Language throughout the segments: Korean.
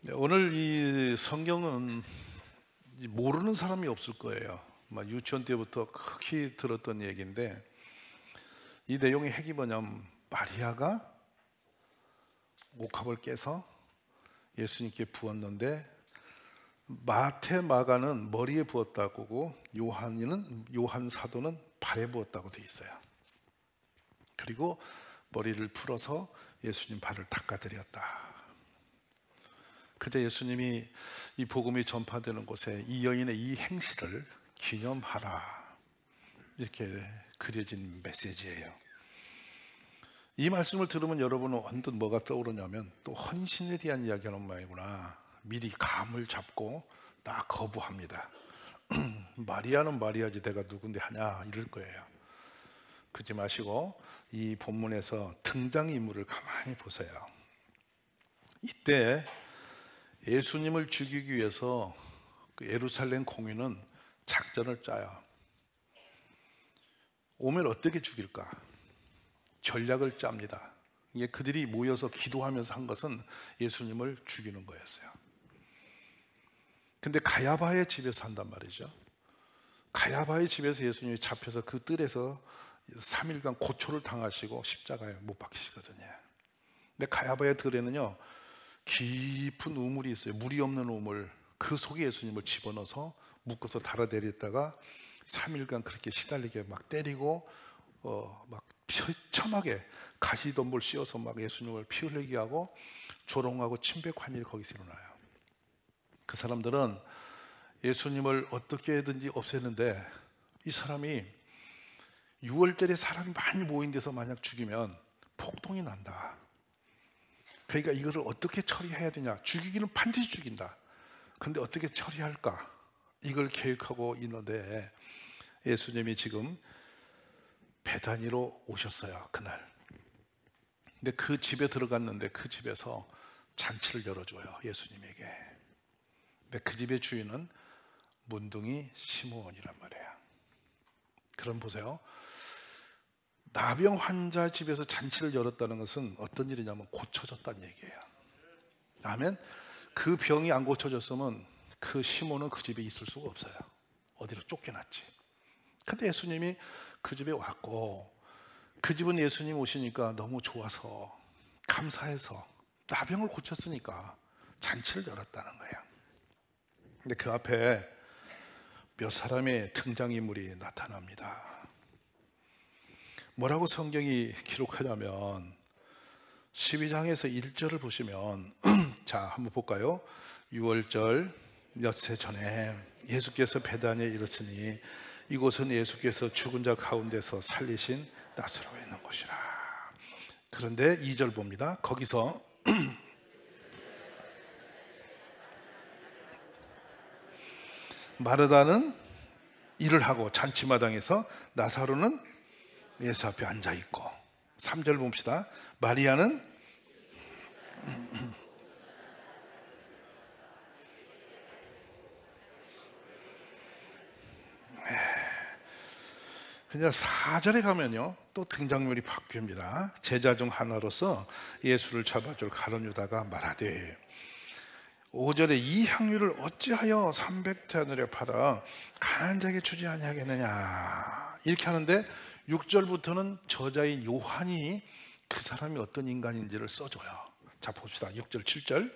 네, 오늘 이 성경은 모르는 사람이 없을 거예요. 유치원 때부터 크게 들었던 얘기인데, 이 내용의 핵이 뭐냐면 마리아가 옥합을 깨서 예수님께 부었는데, 마태, 마가는 머리에 부었다고 하고 요한 사도는 발에 부었다고 돼 있어요. 그리고 머리를 풀어서 예수님 발을 닦아드렸다. 그때 예수님이 이 복음이 전파되는 곳에 이 여인의 이 행실을 기념하라, 이렇게 그려진 메시지예요. 이 말씀을 들으면 여러분은 언뜻 뭐가 떠오르냐면, 또 헌신에 대한 이야기하는 모양이구나. 미리 감을 잡고 딱 거부합니다. 마리아는 마리아지 내가 누군데 하냐, 이럴 거예요. 그러지 마시고 이 본문에서 등장인물을 가만히 보세요. 이때 예수님을 죽이기 위해서 그 예루살렘 공유는 작전을 짜요. 오면 어떻게 죽일까? 전략을 짭니다. 이게 그들이 모여서 기도하면서 한 것은 예수님을 죽이는 거였어요. 근데 가야바의 집에서 한단 말이죠. 가야바의 집에서 예수님이 잡혀서 그 뜰에서 3일간 고초를 당하시고 십자가에 못 박히시거든요. 근데 가야바의 뜰에는요, 깊은 우물이 있어요. 물이 없는 우물. 그 속에 예수님을 집어넣어서 묶어서 달아내렸다가 3일간 그렇게 시달리게 막 때리고 막 처참하게 가시덤불 씌워서 막 예수님을 피 흘리게 하고 조롱하고 침뱉고 일이 거기서 일어나요. 그 사람들은 예수님을 어떻게든지 없애는데, 이 사람이 6월절에 사람이 많이 모인 데서 만약 죽이면 폭동이 난다. 그러니까 이거를 어떻게 처리해야 되냐. 죽이기는 반드시 죽인다. 근데 어떻게 처리할까? 이걸 계획하고 있는데, 예수님이 지금 베다니로 오셨어요, 그날. 근데 그 집에 들어갔는데 그 집에서 잔치를 열어줘요, 예수님에게. 근데 그 집의 주인은 문둥이 시므온이란 말이에요. 그럼 보세요. 나병 환자 집에서 잔치를 열었다는 것은 어떤 일이냐면 고쳐졌다는 얘기예요. 아멘. 그 병이 안 고쳐졌으면 그 시몬은 그 집에 있을 수가 없어요. 어디로 쫓겨났지. 근데 예수님이 그 집에 왔고, 그 집은 예수님 오시니까 너무 좋아서 감사해서 나병을 고쳤으니까 잔치를 열었다는 거예요. 근데 그 앞에 몇 사람의 등장인물이 나타납니다. 뭐라고 성경이 기록하냐면 12장에서 1절을 보시면 자, 한번 볼까요? 6월절 엿새 전에 예수께서 베다니에 이르시니 이곳은 예수께서 죽은 자 가운데서 살리신 나사로에 있는 곳이라. 그런데 2절 봅니다. 거기서 마르다는 일을 하고 잔치마당에서 나사로는 예수 앞에 앉아 있고, 3절 봅시다. 마리아는 그냥 4절에 가면요, 또 등장인물이 바뀝니다. 제자 중 하나로서 예수를 잡아줄 가룟 유다가 말하되 5절에 이 향유를 어찌하여 300데나리온에 팔아 가난한 자에게 주지 아니하겠느냐, 이렇게 하는데 6절부터는 저자인 요한이 그 사람이 어떤 인간인지를 써줘요. 자, 봅시다. 6절 7절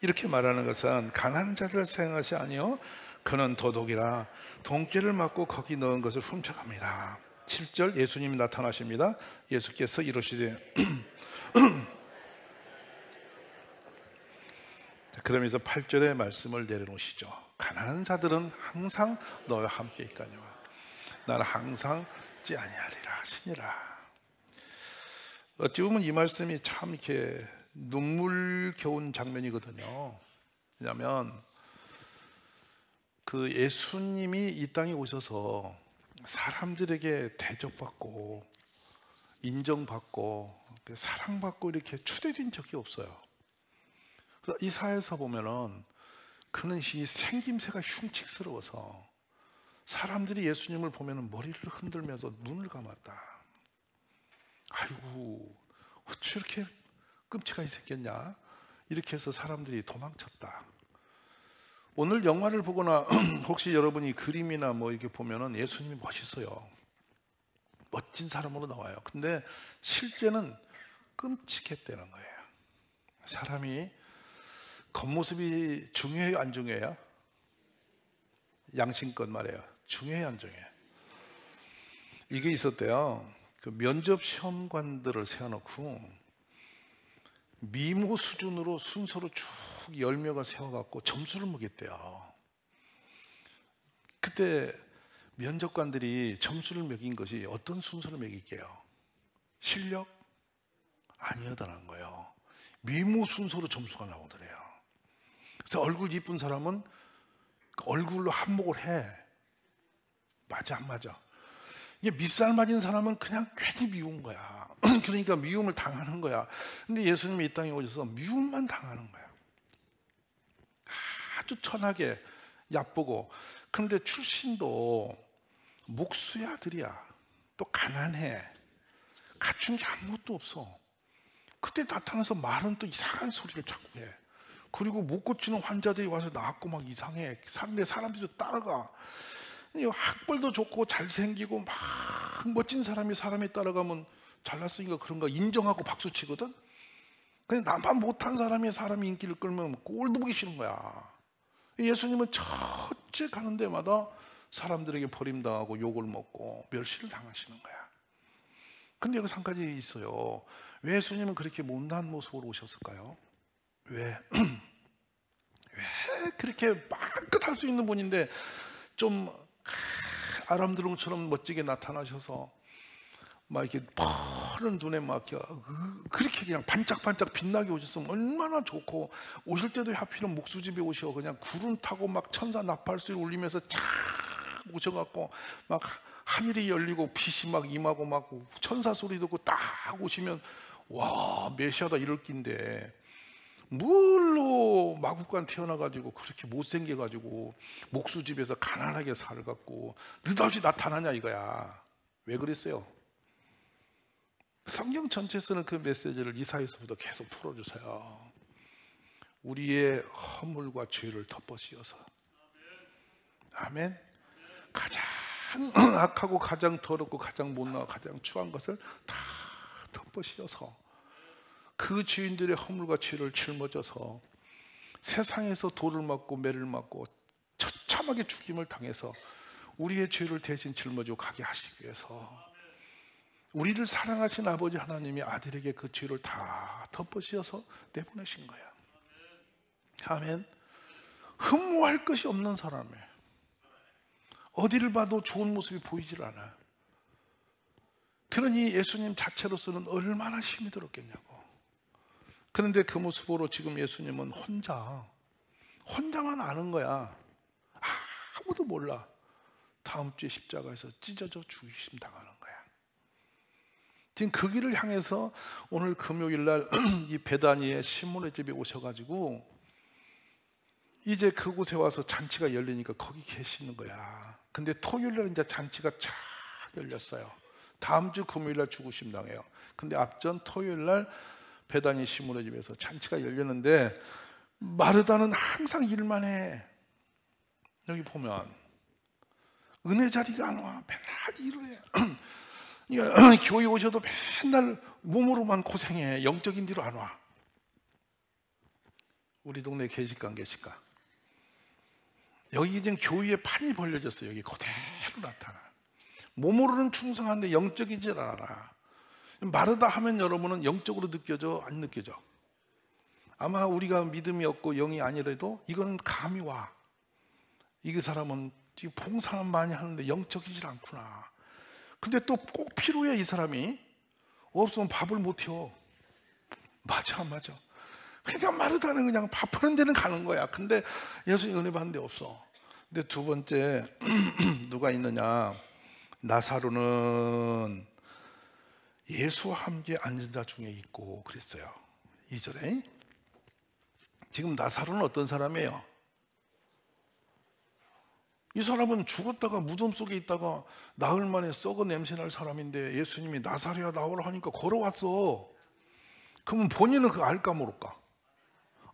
이렇게 말하는 것은 가난한 자들을 생각한 것이 아니요 그는 도둑이라 돈깨를 맞고 거기 넣은 것을 훔쳐갑니다. 7절 예수님이 나타나십니다. 예수께서 이러시되 그러면서 8절의 말씀을 내려놓으시죠. 가난한 자들은 항상 너와 함께 있거니와 나는 항상 찌 아니하리라 하시니라. 어찌 보면 이 말씀이 참 이렇게 눈물겨운 장면이거든요. 왜냐하면 그 예수님이 이 땅에 오셔서 사람들에게 대접받고 인정받고 사랑받고 이렇게 추대된 적이 없어요. 그래서 이사야서 보면은 그는 이 생김새가 흉측스러워서 사람들이 예수님을 보면은 머리를 흔들면서 눈을 감았다. 아이고, 어찌 이렇게 끔찍하게 생겼냐? 이렇게 해서 사람들이 도망쳤다. 오늘 영화를 보거나 혹시 여러분이 그림이나 뭐 이렇게 보면은 예수님이 멋있어요. 멋진 사람으로 나와요. 근데 실제는 끔찍했다는 거예요. 사람이 겉모습이 중요해요, 안 중요해요? 양심껏 말해요. 중요해요, 안 중요해요? 이게 있었대요. 그 면접 시험관들을 세워놓고 미모 수준으로 순서로 쭉 10명을 세워갖고 점수를 매겼대요. 그때 면접관들이 점수를 매긴 것이 어떤 순서를 매길게요? 실력? 아니었다는 거예요. 미모 순서로 점수가 나오더래요. 그래서 얼굴 이쁜 사람은 그 얼굴로 한몫을 해. 맞아, 안 맞아? 이게 밑살 맞은 사람은 그냥 괜히 미운 거야. 그러니까 미움을 당하는 거야. 근데 예수님이 이 땅에 오셔서 미움만 당하는 거야. 아주 천하게 얕보고. 그런데 출신도 목수의 아들이야. 또 가난해. 갖춘 게 아무것도 없어. 그때 나타나서 말은 또 이상한 소리를 자꾸 해. 그리고 못 고치는 환자들이 와서 나왔고 막 이상해. 사람들이 따라가. 학벌도 좋고 잘생기고 막 멋진 사람이 사람에 따라가면 잘났으니까 그런가 인정하고 박수 치거든. 그냥 나만 못한 사람이 사람이 인기를 끌면 꼴도 보기 싫은 거야. 예수님은 첫째 가는 데마다 사람들에게 버림당하고 욕을 먹고 멸시를 당하시는 거야. 근데 여기서 한 가지 있어요. 왜 예수님은 그렇게 못난 모습으로 오셨을까요? 왜 그렇게 마음껏 할 수 있는 분인데 좀 아람드롱처럼 멋지게 나타나셔서 막 이렇게 푸른 눈에 막 그렇게 그냥 반짝반짝 빛나게 오셨으면 얼마나 좋고, 오실 때도 하필은 목수집에 오셔 그냥 구름 타고 막 천사 나팔소리 울리면서 착 오셔갖고 막 하늘이 열리고 빛이 막 임하고 막 천사 소리 듣고 딱 오시면 와 메시아다 이럴 낀데 뭘로 마국간 태어나가지고 그렇게 못생겨가지고 목수집에서 가난하게 살아갖고 느닷없이 나타나냐 이거야. 왜 그랬어요? 성경 전체에서는 그 메시지를 이사야서부터 계속 풀어주세요. 우리의 허물과 죄를 덮어씌워서. 아멘. 가장 악하고 가장 더럽고 가장 못나고 가장 추한 것을 다 덮어씌워서 그 죄인들의 허물과 죄를 짊어져서 세상에서 돌을 맞고 매를 맞고 처참하게 죽임을 당해서 우리의 죄를 대신 짊어지고 가게 하시기 위해서 우리를 사랑하신 아버지 하나님이 아들에게 그 죄를 다 덮어씌워서 내보내신 거야. 아멘. 흠모할 것이 없는 사람이에요. 어디를 봐도 좋은 모습이 보이질 않아요. 그러니 예수님 자체로서는 얼마나 힘이 들었겠냐고. 그런데 그 모습으로 지금 예수님은 혼자만 아는 거야. 아무도 몰라. 다음 주에 십자가에서 찢어져 죽이심 당하는 거야. 지금 그 길을 향해서 오늘 금요일 날 이 베다니의 시몬의 집에 오셔가지고 이제 그곳에 와서 잔치가 열리니까 거기 계시는 거야. 근데 토요일 날 이제 잔치가 쫙 열렸어요. 다음 주 금요일 날 죽으심 당해요. 근데 앞전 토요일 날 베다니 시몬의 집에서 잔치가 열렸는데 마르다는 항상 일만 해. 여기 보면 은혜 자리가 안 와. 맨날 일을 해. 교회 오셔도 맨날 몸으로만 고생해. 영적인 뒤로 안 와. 우리 동네 계실까 안 계실까? 여기 지금 교회에 판이 벌려졌어요. 여기 그대로 나타나. 몸으로는 충성한데 영적이질 않아. 마르다 하면 여러분은 영적으로 느껴져? 안 느껴져? 아마 우리가 믿음이 없고 영이 아니라도 이거는 감이 와. 이 사람은 봉사는 많이 하는데 영적이질 않구나. 근데 또 꼭 필요해. 이 사람이 없으면 밥을 못 해. 맞아. 그러니까 마르다는 그냥 밥하는 데는 가는 거야. 근데 예수님 은혜 받는 데 없어. 근데 두 번째 누가 있느냐? 나사로는 예수와 함께 앉은 자 중에 있고 그랬어요. 2절에 지금 나사로는 어떤 사람이에요? 이 사람은 죽었다가 무덤 속에 있다가 나흘 만에 썩어 냄새날 사람인데 예수님이 나사로야 나오라 하니까 걸어왔어. 그러면 본인은 그거 알까 모를까?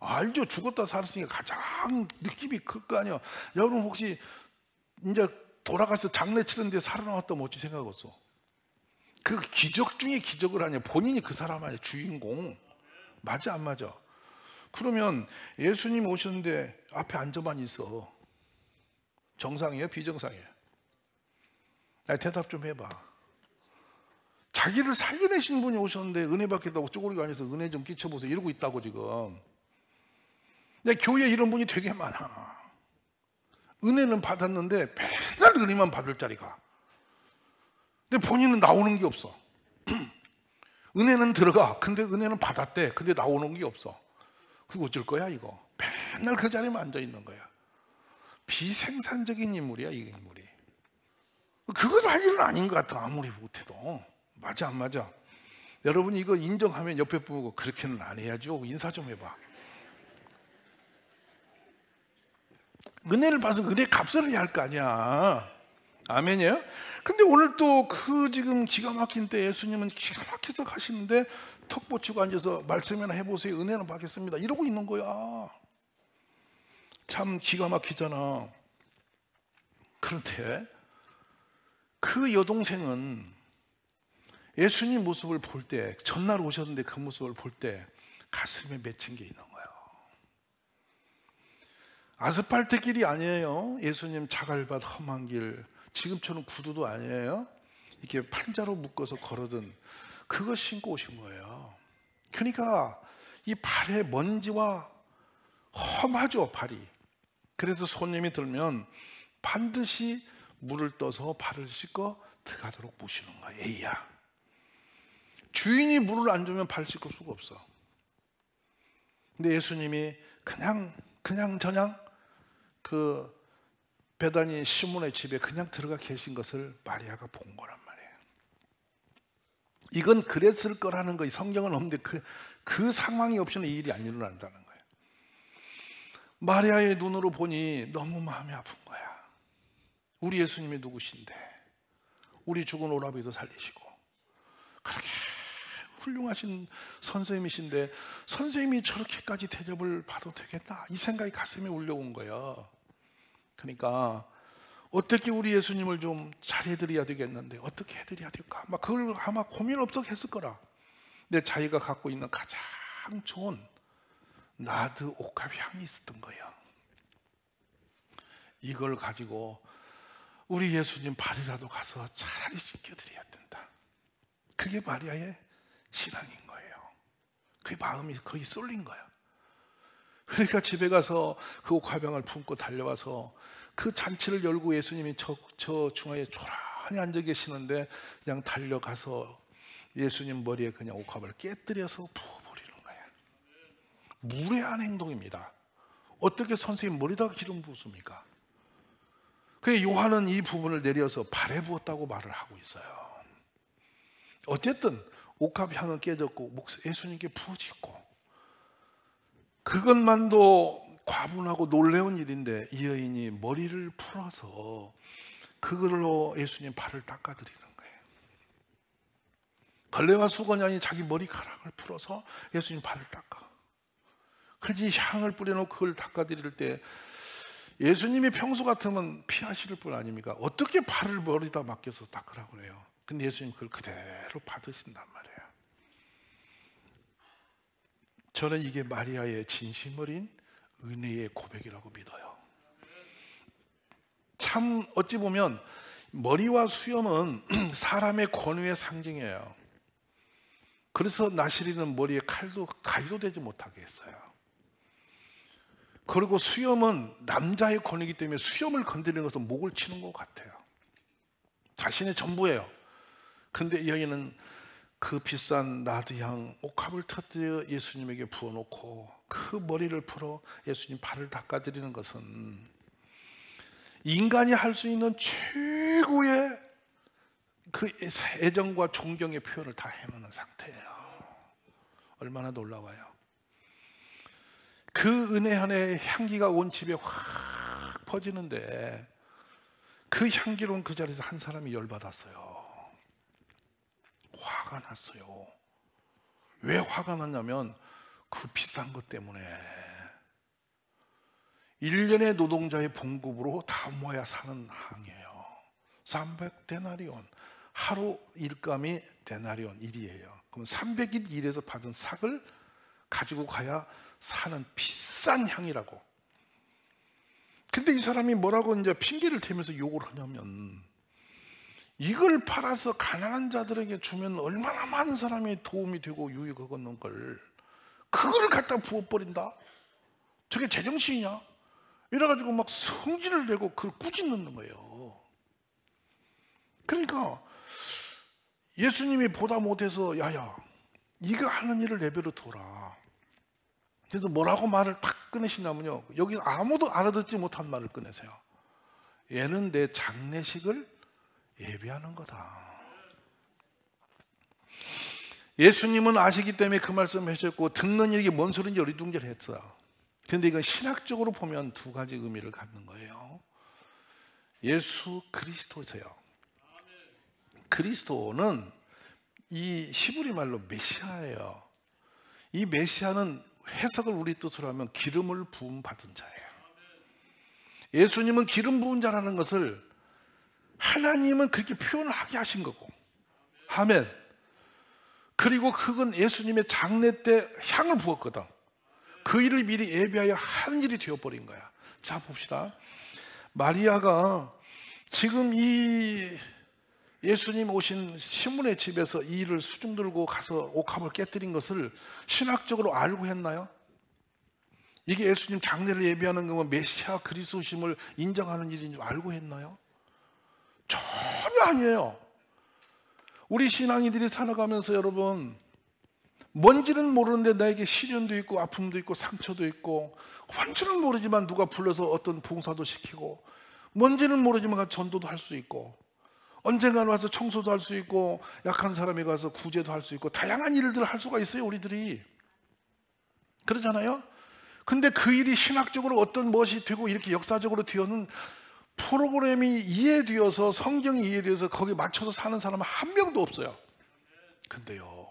알죠. 죽었다 살았으니까 가장 느낌이 클 거 아니야. 여러분 혹시 이제 돌아가서 장례 치는데 살아나왔다면 어찌 생각했어? 그 기적 중에 기적을 하냐. 본인이 그 사람 아니야. 주인공. 맞아 안 맞아? 그러면 예수님 오셨는데 앞에 앉아만 있어. 정상이에요? 비정상이에요? 아니, 대답 좀 해봐. 자기를 살려내신 분이 오셨는데 은혜 받겠다고 쪼그리고 앉아서 은혜 좀 끼쳐보세요 이러고 있다고 지금. 근데 교회에 이런 분이 되게 많아. 은혜는 받았는데 맨날 은혜만 받을 자리가. 근데 본인은 나오는 게 없어. 은혜는 들어가. 근데 은혜는 받았대. 근데 나오는 게 없어. 그거 어쩔 거야 이거? 맨날 그 자리에만 앉아 있는 거야. 비생산적인 인물이야 이 인물이. 그것도 할 일은 아닌 것 같아 아무리 못해도. 맞아 안 맞아? 여러분 이거 인정하면 옆에 보고 그렇게는 안 해야죠. 인사 좀 해봐. 은혜를 받아서 은혜 값을 해야 할 거 아니야. 아멘이에요? 근데 오늘 또 그 지금 기가 막힌 때 예수님은 기가 막혀서 가시는데 턱 붙이고 앉아서 말씀이나 해보세요. 은혜는 받겠습니다. 이러고 있는 거야. 참 기가 막히잖아. 그런데 그 여동생은 예수님 모습을 볼 때, 전날 오셨는데 그 모습을 볼 때 가슴에 맺힌 게 있는 거예요. 아스팔트 길이 아니에요. 예수님 자갈밭 험한 길, 지금처럼 구두도 아니에요. 이렇게 판자로 묶어서 걸어든 그거 신고 오신 거예요. 그러니까 이 발에 먼지와 험하죠 발이. 그래서 손님이 들면 반드시 물을 떠서 발을 씻고 들어가도록 모시는 거예요. 에이야, 주인이 물을 안 주면 발 씻을 수가 없어. 근데 예수님이 그냥 그 베다니 시몬의 집에 그냥 들어가 계신 것을 마리아가 본 거란 말이에요. 이건 그랬을 거라는 거 성경은 없는데 그 상황이 없이는 이 일이 안 일어난다는 거예요. 마리아의 눈으로 보니 너무 마음이 아픈 거야. 우리 예수님이 누구신데 우리 죽은 오라비도 살리시고 그렇게 훌륭하신 선생님이신데 선생님이 저렇게까지 대접을 받아도 되겠나? 이 생각이 가슴에 울려온 거예요. 그러니까 어떻게 우리 예수님을 좀 잘해드려야 되겠는데 어떻게 해드려야 될까? 막 그걸 아마 고민 없어 했을 거라. 근데 자기가 갖고 있는 가장 좋은 나드 옥합 향이 있었던 거예요. 이걸 가지고 우리 예수님 발이라도 가서 차라리 씻겨드려야 된다. 그게 마리아의 신앙인 거예요. 그 마음이 거의 쏠린 거야. 그러니까 집에 가서 그 옥합향을 품고 달려와서 그 잔치를 열고 예수님이 저 중앙에 초라하게 앉아 계시는데 그냥 달려가서 예수님 머리에 그냥 옥합을 깨뜨려서 부어버리는 거예요. 무례한 행동입니다. 어떻게 선생님 머리다가 기름 부습니까? 그래서 요한은 이 부분을 내려서 발에 부었다고 말을 하고 있어요. 어쨌든 옥합향은 깨졌고 예수님께 부어지고 그것만도 과분하고 놀라운 일인데 이 여인이 머리를 풀어서 그걸로 예수님 발을 닦아드리는 거예요. 걸레와 수건이 아닌 자기 머리카락을 풀어서 예수님 발을 닦아. 그래서 향을 뿌려놓고 그걸 닦아드릴 때 예수님이 평소 같으면 피하실 분 아닙니까? 어떻게 발을 머리다 맡겨서 닦으라고 그래요? 근데 예수님 그걸 그대로 받으신단 말이에요. 저는 이게 마리아의 진심 어린 은혜의 고백이라고 믿어요. 참 어찌 보면 머리와 수염은 사람의 권위의 상징이에요. 그래서 나시리는 머리에 칼도 가위도 되지 못하게 했어요. 그리고 수염은 남자의 권위이기 때문에 수염을 건드리는 것은 목을 치는 것 같아요. 자신의 전부예요. 그런데 이 여인은 그 비싼 나드향 옥합을 터뜨려 예수님에게 부어놓고 그 머리를 풀어 예수님 발을 닦아드리는 것은 인간이 할 수 있는 최고의 그 애정과 존경의 표현을 다 해놓는 상태예요. 얼마나 놀라워요. 그 은혜 안에 향기가 온 집에 확 퍼지는데 그 향기로운 그 자리에서 한 사람이 열받았어요. 화가 났어요. 왜 화가 났냐면 그 비싼 것 때문에 1년의 노동자의 봉급으로 다 모아야 사는 항이에요. 300데나리온. 하루 일감이 데나리온 1이에요. 그럼 300일 일해서 받은 삭을 가지고 가야 사는 비싼 향이라고. 근데 이 사람이 뭐라고 이제 핑계를 대면서 욕을 하냐면, 이걸 팔아서 가난한 자들에게 주면 얼마나 많은 사람이 도움이 되고 유익을 얻는 걸, 그걸 갖다 부어버린다? 저게 제정신이냐? 이래가지고 막 성질을 내고 그걸 꾸짖는 거예요. 그러니까 예수님이 보다 못해서 야야 이거 하는 일을 내버려 둬라. 그래서 뭐라고 말을 딱 꺼내시냐면요, 여기 아무도 알아듣지 못한 말을 꺼내세요. 얘는 내 장례식을 예비하는 거다. 예수님은 아시기 때문에 그 말씀을 하셨고, 듣는 이에게 뭔 소리인지 어리둥절했어요. 그런데 이건 신학적으로 보면 두 가지 의미를 갖는 거예요. 예수 그리스도세요. 그리스도는 이 히브리 말로 메시아예요. 이 메시아는 해석을 우리 뜻으로 하면 기름을 부음 받은 자예요. 예수님은 기름 부은 자라는 것을 하나님은 그렇게 표현을 하게 하신 거고, 아멘. 그리고 그건 예수님의 장례 때 향을 부었거든. 그 일을 미리 예비하여 한 일이 되어버린 거야. 자 봅시다. 마리아가 지금 이 예수님 오신 시몬의 집에서 이 일을 수중 들고 가서 옥합을 깨뜨린 것을 신학적으로 알고 했나요? 이게 예수님 장례를 예비하는 거면 메시아 그리스도심을 인정하는 일인 줄 알고 했나요? 전혀 아니에요. 우리 신앙인들이 살아가면서 여러분, 뭔지는 모르는데 나에게 시련도 있고 아픔도 있고 상처도 있고, 뭔지는 모르지만 누가 불러서 어떤 봉사도 시키고, 뭔지는 모르지만 전도도 할 수 있고, 언젠가는 와서 청소도 할 수 있고, 약한 사람이 가서 구제도 할 수 있고, 다양한 일들을 할 수가 있어요, 우리들이. 그러잖아요? 근데 그 일이 신학적으로 어떤 무엇이 되고 이렇게 역사적으로 되어는 프로그램이 이해되어서, 성경이 이해되어서 거기에 맞춰서 사는 사람은 한 명도 없어요. 근데요,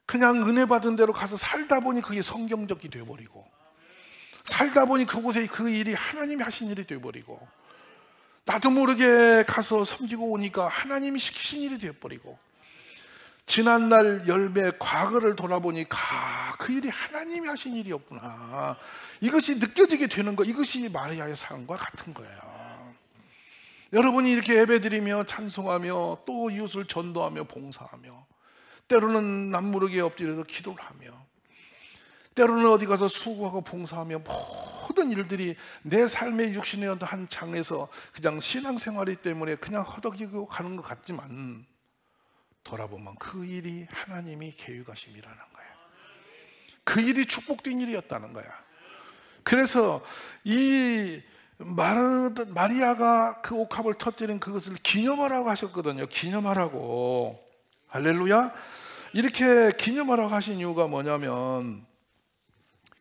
그냥 은혜 받은 대로 가서 살다 보니 그게 성경적이 되어버리고, 살다 보니 그곳에 그 일이 하나님이 하신 일이 되어버리고, 나도 모르게 가서 섬기고 오니까 하나님이 시키신 일이 되어버리고, 지난날 열매 과거를 돌아보니 그 일이 하나님이 하신 일이었구나, 이것이 느껴지게 되는 거, 이것이 마리아의 삶과 같은 거예요. 여러분이 이렇게 예배드리며 찬송하며 또 이웃을 전도하며 봉사하며, 때로는 남모르게 엎드려서 기도를 하며, 때로는 어디 가서 수고하고 봉사하며, 모든 일들이 내 삶의 육신의 한 장에서 그냥 신앙생활이 때문에 그냥 허덕이고 가는 것 같지만, 돌아보면 그 일이 하나님이 계획하심이라는 거야. 그 일이 축복된 일이었다는 거야. 그래서 이 마리아가 그 옥합을 터뜨린 그것을 기념하라고 하셨거든요. 기념하라고. 할렐루야. 이렇게 기념하라고 하신 이유가 뭐냐면,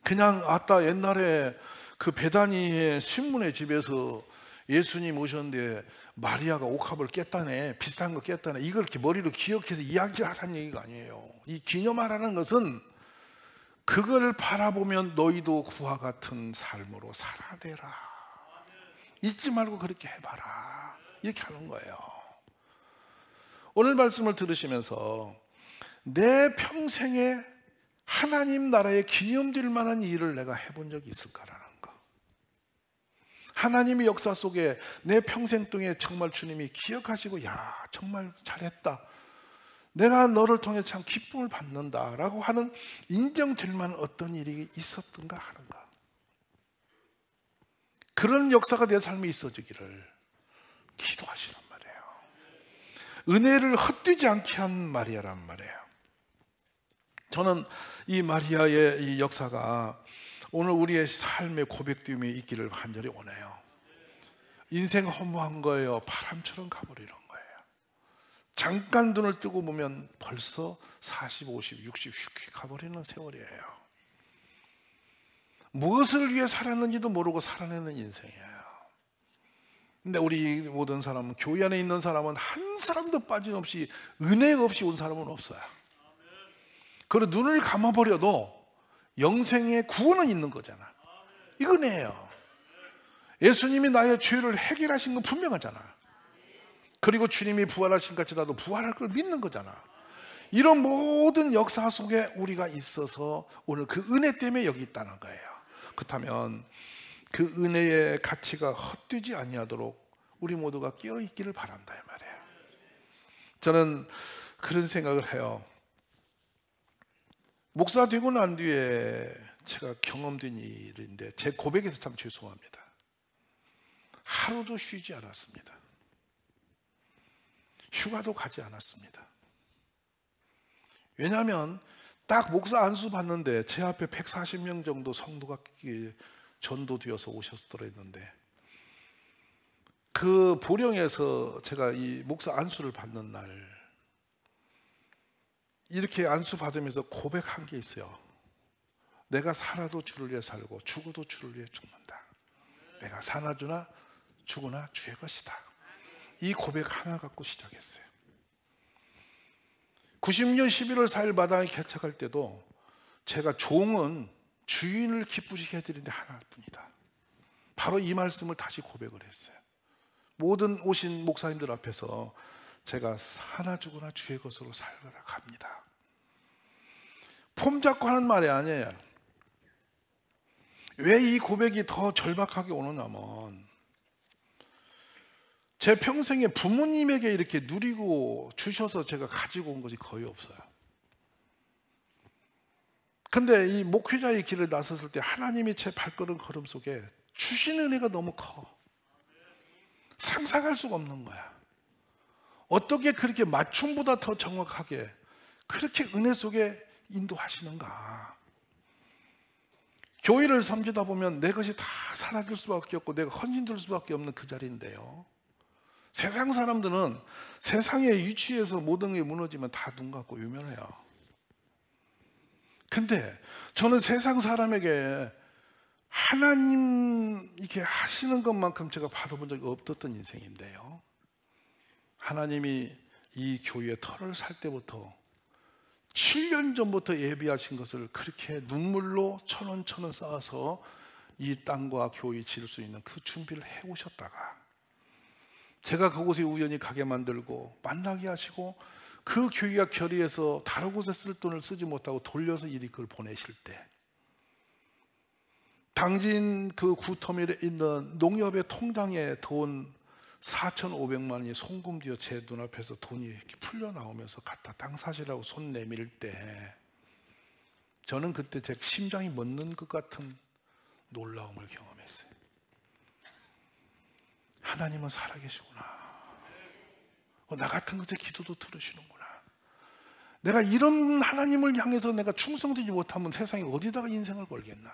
그냥 아따 옛날에 그 베다니의 시몬의 집에서 예수님 오셨는데 마리아가 옥합을 깼다네, 비싼 거 깼다네, 이걸 이렇게 머리로 기억해서 이야기를 하라는 얘기가 아니에요. 이 기념하라는 것은 그걸 바라보면 너희도 그와 같은 삶으로 살아내라, 잊지 말고 그렇게 해봐라, 이렇게 하는 거예요. 오늘 말씀을 들으시면서 내 평생에 하나님 나라에 기념될 만한 일을 내가 해본 적이 있을까라는 거. 하나님의 역사 속에 내 평생 동에 정말 주님이 기억하시고, 야 정말 잘했다, 내가 너를 통해 참 기쁨을 받는다라고 하는 인정될 만한 어떤 일이 있었던가 하는가. 그런 역사가 내 삶에 있어지기를 기도하시란 말이에요. 은혜를 헛되지 않게 한 마리아란 말이에요. 저는 이 마리아의 이 역사가 오늘 우리의 삶의 고백됨이 있기를 간절히 원해요. 인생 허무한 거예요. 바람처럼 가버리는 거예요. 잠깐 눈을 뜨고 보면 벌써 40, 50, 60 휙 가버리는 세월이에요. 무엇을 위해 살았는지도 모르고 살아내는 인생이에요. 근데 우리 모든 사람은, 교회 안에 있는 사람은 한 사람도 빠짐없이 은혜 없이 온 사람은 없어요. 그리고 눈을 감아버려도 영생의 구원은 있는 거잖아. 이 은혜예요. 예수님이 나의 죄를 해결하신 건 분명하잖아. 그리고 주님이 부활하신 같이 나도 부활할 걸 믿는 거잖아. 이런 모든 역사 속에 우리가 있어서 오늘 그 은혜 때문에 여기 있다는 거예요. 그렇다면 그 은혜의 가치가 헛되지 아니하도록 우리 모두가 깨어있기를 바란다 이 말이에요. 저는 그런 생각을 해요. 목사 되고 난 뒤에 제가 경험된 일인데 제 고백에서 참 죄송합니다. 하루도 쉬지 않았습니다. 휴가도 가지 않았습니다. 왜냐하면 딱 목사 안수 받는데 제 앞에 140명 정도 성도가 전도되어서 오셨더랬는데 그 보령에서 제가 이 목사 안수를 받는 날 이렇게 안수 받으면서 고백한 게 있어요. 내가 살아도 주를 위해 살고 죽어도 주를 위해 죽는다. 내가 사나 죽으나 주의 것이다. 이 고백 하나 갖고 시작했어요. 90년 11월 4일 마당에 개척할 때도 제가 종은 주인을 기쁘시게 해드리는 데 하나뿐이다. 바로 이 말씀을 다시 고백을 했어요. 모든 오신 목사님들 앞에서 제가 사나 죽으나 주의 것으로 살아가 갑니다. 폼 잡고 하는 말이 아니에요. 왜 이 고백이 더 절박하게 오느냐면 제 평생에 부모님에게 이렇게 누리고 주셔서 제가 가지고 온 것이 거의 없어요. 근데 이 목회자의 길을 나섰을 때 하나님이 제 발걸음 걸음 속에 주신 은혜가 너무 커. 상상할 수가 없는 거야. 어떻게 그렇게 맞춤보다 더 정확하게 그렇게 은혜 속에 인도하시는가. 교회를 섬기다 보면 내 것이 다 사라질 수밖에 없고 내가 헌신될 수밖에 없는 그 자리인데요, 세상 사람들은 세상의 위치에서 모든 게 무너지면 다 눈 감고 유명해요. 근데 저는 세상 사람에게 하나님 이렇게 하시는 것만큼 제가 받아본 적이 없었던 인생인데요, 하나님이 이 교회의 터를 살 때부터 7년 전부터 예비하신 것을 그렇게 눈물로 천 원 쌓아서 이 땅과 교회 지을 수 있는 그 준비를 해오셨다가 제가 그곳에 우연히 가게 만들고 만나게 하시고 그 교회가 결의해서 다른 곳에 쓸 돈을 쓰지 못하고 돌려서 이리 그걸 보내실 때 당진 그 구터밀에 있는 농협의 통장에 돈 4,500만 원이 송금되어 제 눈앞에서 돈이 이렇게 풀려 나오면서 갖다 땅 사시라고 손 내밀 때 저는 그때 제 심장이 멎는 것 같은 놀라움을 경험했어요. 하나님은 살아계시구나. 나 같은 것의 기도도 들으시는구나. 내가 이런 하나님을 향해서 내가 충성되지 못하면 세상에 어디다가 인생을 걸겠나.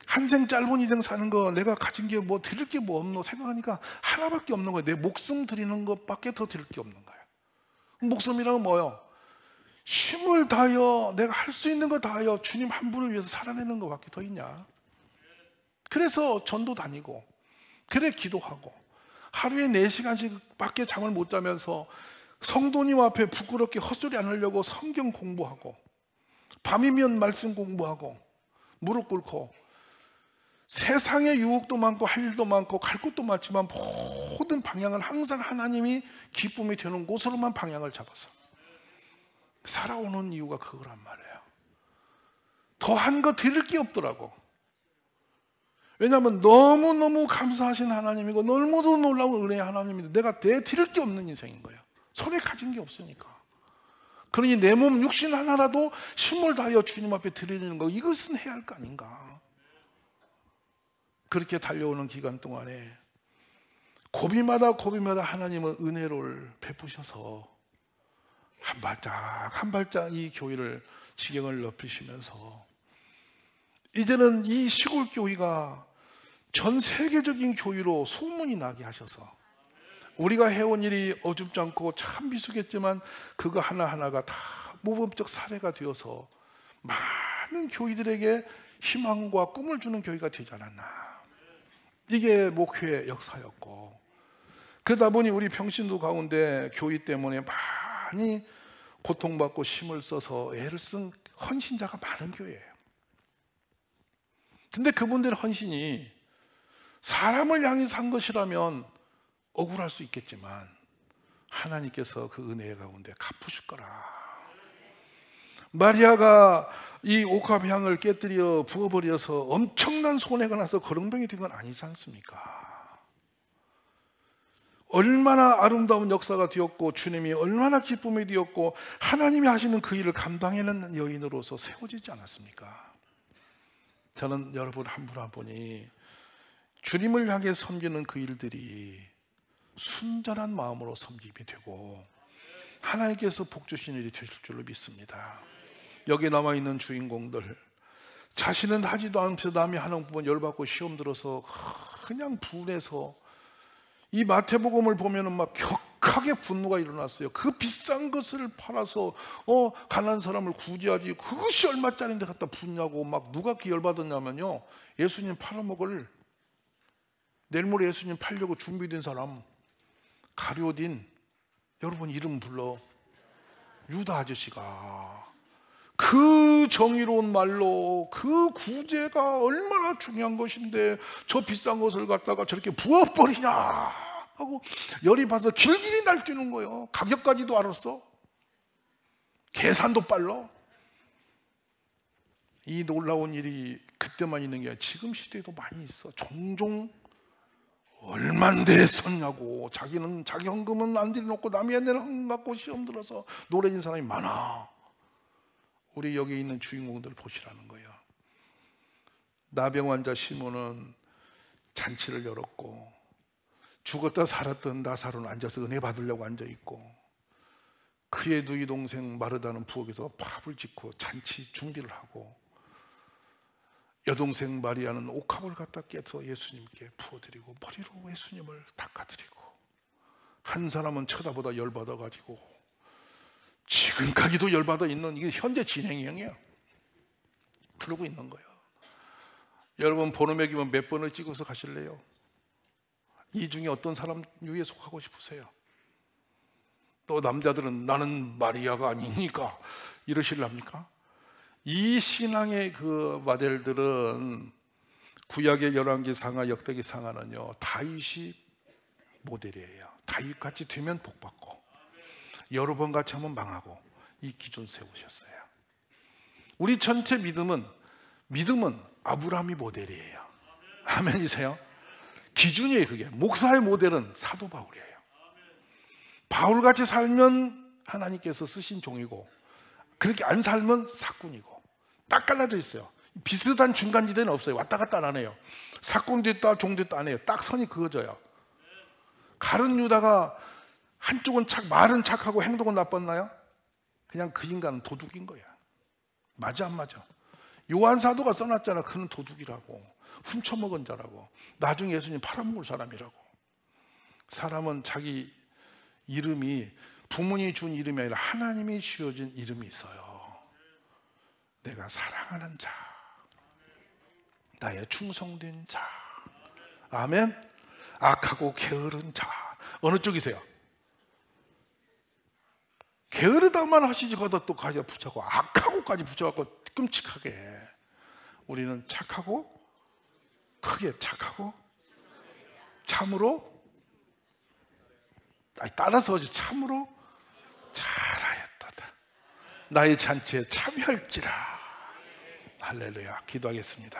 한 생 짧은 인생 사는 거 내가 가진 게 뭐 드릴 게 뭐 없노 생각하니까 하나밖에 없는 거예요. 내 목숨 드리는 것밖에 더 드릴 게 없는 거예요. 목숨이란 뭐예요? 힘을 다하여 내가 할 수 있는 거 다하여 주님 한 분을 위해서 살아내는 것밖에 더 있냐. 그래서 전도 다니고 그래 기도하고 하루에 4시간씩 밖에 잠을 못 자면서 성도님 앞에 부끄럽게 헛소리 안 하려고 성경 공부하고 밤이면 말씀 공부하고 무릎 꿇고 세상에 유혹도 많고 할 일도 많고 갈 곳도 많지만 모든 방향을 항상 하나님이 기쁨이 되는 곳으로만 방향을 잡아서 살아오는 이유가 그거란 말이에요. 더한 거 드릴 게 없더라고. 왜냐하면 너무너무 감사하신 하나님이고 너무도 놀라운 은혜의 하나님인데 내가 드릴 게 없는 인생인 거예요. 손에 가진 게 없으니까. 그러니 내 몸 육신 하나라도 힘을 다하여 주님 앞에 드리는 거, 이것은 해야 할 거 아닌가. 그렇게 달려오는 기간 동안에 고비마다 하나님은 은혜를 베푸셔서 한 발짝 이 교회를 지경을 넓히시면서 이제는 이 시골 교회가 전 세계적인 교회로 소문이 나게 하셔서 우리가 해온 일이 어줍지 않고 참 미숙했지만 그거 하나하나가 다 모범적 사례가 되어서 많은 교회들에게 희망과 꿈을 주는 교회가 되지 않았나. 이게 목회의 역사였고, 그러다 보니 우리 평신도 가운데 교회 때문에 많이 고통받고 힘을 써서 애를 쓴 헌신자가 많은 교회예요. 근데 그분들의 헌신이 사람을 향해 산 것이라면 억울할 수 있겠지만 하나님께서 그 은혜 가운데 갚으실 거라. 마리아가 이 옥합향을 깨뜨려 부어버려서 엄청난 손해가 나서 거렁뱅이 된 건 아니지 않습니까? 얼마나 아름다운 역사가 되었고 주님이 얼마나 기쁨이 되었고 하나님이 하시는 그 일을 감당해내는 여인으로서 세워지지 않았습니까? 저는 여러분 한 분 한 분이 주님을 향해 섬기는 그 일들이 순전한 마음으로 섬김이 되고 하나님께서 복 주신 일이 되실 줄로 믿습니다. 여기 남아있는 주인공들, 자신은 하지도 않으면서 남이 하는 부분 열받고 시험 들어서 그냥 분해서 이 마태복음을 보면은 막 격하게 분노가 일어났어요. 그 비싼 것을 팔아서 가난한 사람을 구제하지, 그것이 얼마짜리인데 갖다 붓냐고 막 누가 그 열받았냐면요, 예수님 팔아먹을, 내일 모레 예수님 팔려고 준비된 사람 가룟, 여러분 이름 불러, 유다 아저씨가 그 정의로운 말로 그 구제가 얼마나 중요한 것인데 저 비싼 것을 갖다가 저렇게 부어버리냐 하고 열이 받아서 길길이 날뛰는 거예요. 가격까지도 알았어. 계산도 빨라. 이 놀라운 일이 그때만 있는 게 아니라 지금 시대에도 많이 있어. 종종 얼만데 썼냐고, 자기는 자기 헌금은 안 들여놓고 남의 헌금 갖고 시험 들어서 노래진 사람이 많아. 우리 여기 있는 주인공들 보시라는 거예요. 나병 환자 시몬은 잔치를 열었고 죽었다 살았던 나사로는 앉아서 은혜 받으려고 앉아있고, 그의 누이 동생 마르다는 부엌에서 밥을 짓고 잔치 준비를 하고, 여동생 마리아는 옥합을 갖다 깨서 예수님께 부어드리고 머리로 예수님을 닦아드리고, 한 사람은 쳐다보다 열받아가지고 지금까지도 열받아 있는, 이게 현재 진행형이에요. 그러고 있는 거예요. 여러분 번호 매기면 몇 번을 찍어서 가실래요? 이 중에 어떤 사람 유에 속하고 싶으세요? 또 남자들은 나는 마리아가 아니니까 이러실랍니까? 이 신앙의 그 모델들은 구약의 열왕기상하, 역대기상하는요 다윗이 모델이에요. 다윗같이 되면 복받고 여러 같이 하면 망하고, 이 기준 세우셨어요. 우리 전체 믿음은 아브라함이 모델이에요. 아멘이세요? 기준이에요. 그게 목사의 모델은 사도 바울이에요. 바울같이 살면 하나님께서 쓰신 종이고, 그렇게 안 살면 사꾼이고, 딱 갈라져 있어요. 비슷한 중간지대는 없어요. 왔다 갔다 안 해요. 사꾼 됐다 종 됐다 안 해요. 딱 선이 그어져요. 가룟 유다가 한쪽은 말은 착하고 행동은 나빴나요? 그냥 그 인간은 도둑인 거야. 맞아 안 맞아? 요한 사도가 써놨잖아. 그는 도둑이라고, 훔쳐먹은 자라고, 나중에 예수님 팔아먹을 사람이라고. 사람은 자기 이름이 부모님이 준 이름이 아니라 하나님이 지어준 이름이 있어요. 내가 사랑하는 자, 나의 충성된 자. 아멘. 악하고 게으른 자. 어느 쪽이세요? 게으르다만 하시지, 거기다 또 가져 붙여고 악하고까지 붙여갖고 끔찍하게. 우리는 착하고, 크게 착하고, 참으로, 따라서 참으로 잘하였도다. 나의 잔치에 참여할지라. 할렐루야. 기도하겠습니다.